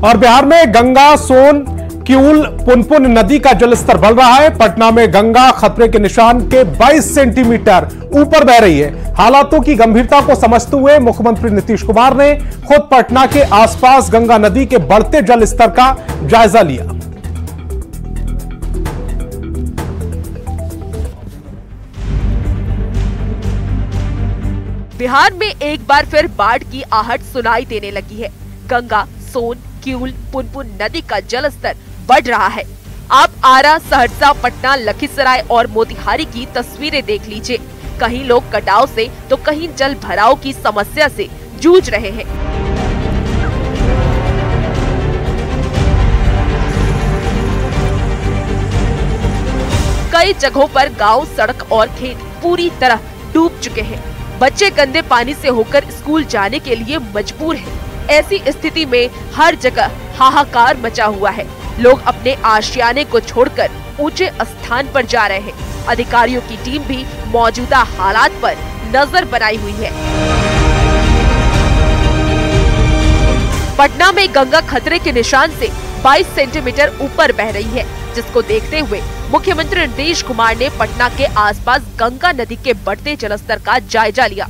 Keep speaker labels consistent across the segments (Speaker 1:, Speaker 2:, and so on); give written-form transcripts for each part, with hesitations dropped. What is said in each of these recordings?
Speaker 1: और बिहार में गंगा, सोन, किऊल, पुनपुन नदी का जलस्तर बढ़ रहा है। पटना में गंगा खतरे के निशान के 22 सेंटीमीटर ऊपर बह रही है। हालातों की गंभीरता को समझते हुए मुख्यमंत्री नीतीश कुमार ने खुद पटना के आसपास गंगा नदी के बढ़ते जलस्तर का जायजा लिया।
Speaker 2: बिहार में एक बार फिर बाढ़ की आहट सुनाई देने लगी है। गंगा, सोन, किऊल, पुनपुन नदी का जलस्तर बढ़ रहा है। आप आरा, सहरसा, पटना, लखीसराय और मोतिहारी की तस्वीरें देख लीजिए। कहीं लोग कटाव से तो कहीं जल भराव की समस्या से जूझ रहे हैं। कई जगहों पर गांव, सड़क और खेत पूरी तरह डूब चुके हैं। बच्चे गंदे पानी से होकर स्कूल जाने के लिए मजबूर हैं। ऐसी स्थिति में हर जगह हाहाकार मचा हुआ है। लोग अपने आशियाने को छोड़कर ऊंचे स्थान पर जा रहे हैं। अधिकारियों की टीम भी मौजूदा हालात पर नजर बनाई हुई है। पटना में गंगा खतरे के निशान से 22 सेंटीमीटर ऊपर बह रही है, जिसको देखते हुए मुख्यमंत्री नीतीश कुमार ने पटना के आसपास गंगा नदी के बढ़ते जलस्तर का जायजा लिया।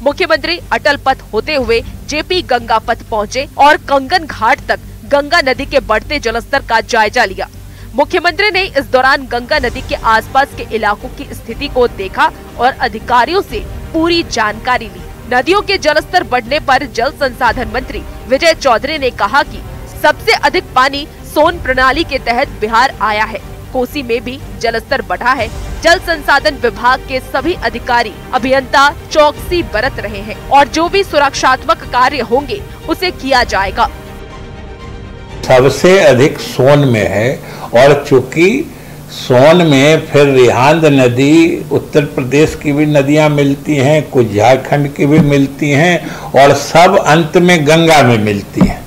Speaker 2: मुख्यमंत्री अटल पथ होते हुए जेपी गंगा पथ पहुँचे और कंगन घाट तक गंगा नदी के बढ़ते जलस्तर का जायजा लिया। मुख्यमंत्री ने इस दौरान गंगा नदी के आसपास के इलाकों की स्थिति को देखा और अधिकारियों से पूरी जानकारी ली। नदियों के जलस्तर बढ़ने पर जल संसाधन मंत्री विजय चौधरी ने कहा कि सबसे अधिक पानी सोन प्रणाली के तहत बिहार आया है। कोसी में भी जलस्तर बढ़ा है। जल संसाधन विभाग के सभी अधिकारी, अभियंता चौकसी बरत रहे हैं और जो भी सुरक्षात्मक कार्य होंगे उसे किया जाएगा।
Speaker 3: सबसे अधिक सोन में है और चूंकि सोन में फिर रिहांद नदी, उत्तर प्रदेश की भी नदियां मिलती हैं, कुछ झारखंड की भी मिलती हैं और सब अंत में गंगा में मिलती हैं।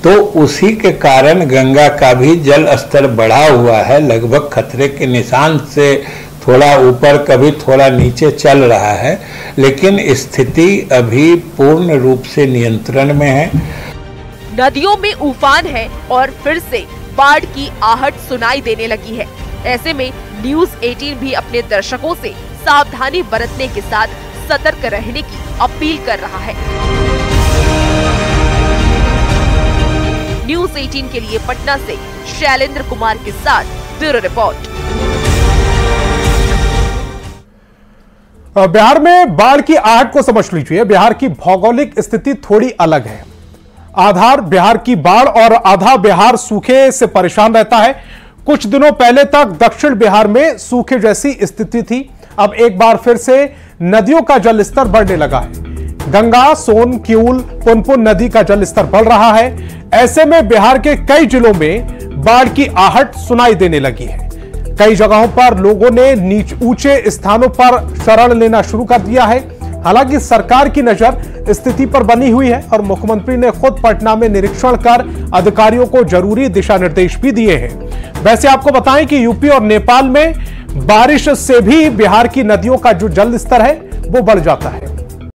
Speaker 3: तो उसी के कारण गंगा का भी जल स्तर बढ़ा हुआ है। लगभग खतरे के निशान से थोड़ा ऊपर, कभी थोड़ा नीचे चल रहा है, लेकिन स्थिति अभी पूर्ण रूप से नियंत्रण में है।
Speaker 2: नदियों में उफान है और फिर से बाढ़ की आहट सुनाई देने लगी है। ऐसे में न्यूज़ 18 भी अपने दर्शकों से सावधानी बरतने के साथ सतर्क रहने की अपील कर रहा है। न्यूज़ 18 के लिए पटना से शैलेंद्र कुमार के साथ ब्यूरो रिपोर्ट।
Speaker 1: बिहार में बाढ़ की आहट को समझ लीजिए। बिहार की भौगोलिक स्थिति थोड़ी अलग है। आधा बिहार की बाढ़ और आधा बिहार सूखे से परेशान रहता है। कुछ दिनों पहले तक दक्षिण बिहार में सूखे जैसी स्थिति थी। अब एक बार फिर से नदियों का जलस्तर बढ़ने लगा है। गंगा, सोन, किऊल, पुनपुन नदी का जलस्तर बढ़ रहा है। ऐसे में बिहार के कई जिलों में बाढ़ की आहट सुनाई देने लगी है। कई जगहों पर लोगों ने ऊंचे स्थानों पर शरण लेना शुरू कर दिया है। हालांकि सरकार की नजर स्थिति पर बनी हुई है और मुख्यमंत्री ने खुद पटना में निरीक्षण कर अधिकारियों को जरूरी दिशा निर्देश भी दिए हैं। वैसे आपको बताएं कि यूपी और नेपाल में बारिश से भी बिहार की नदियों का जो जल स्तर है वो बढ़ जाता है।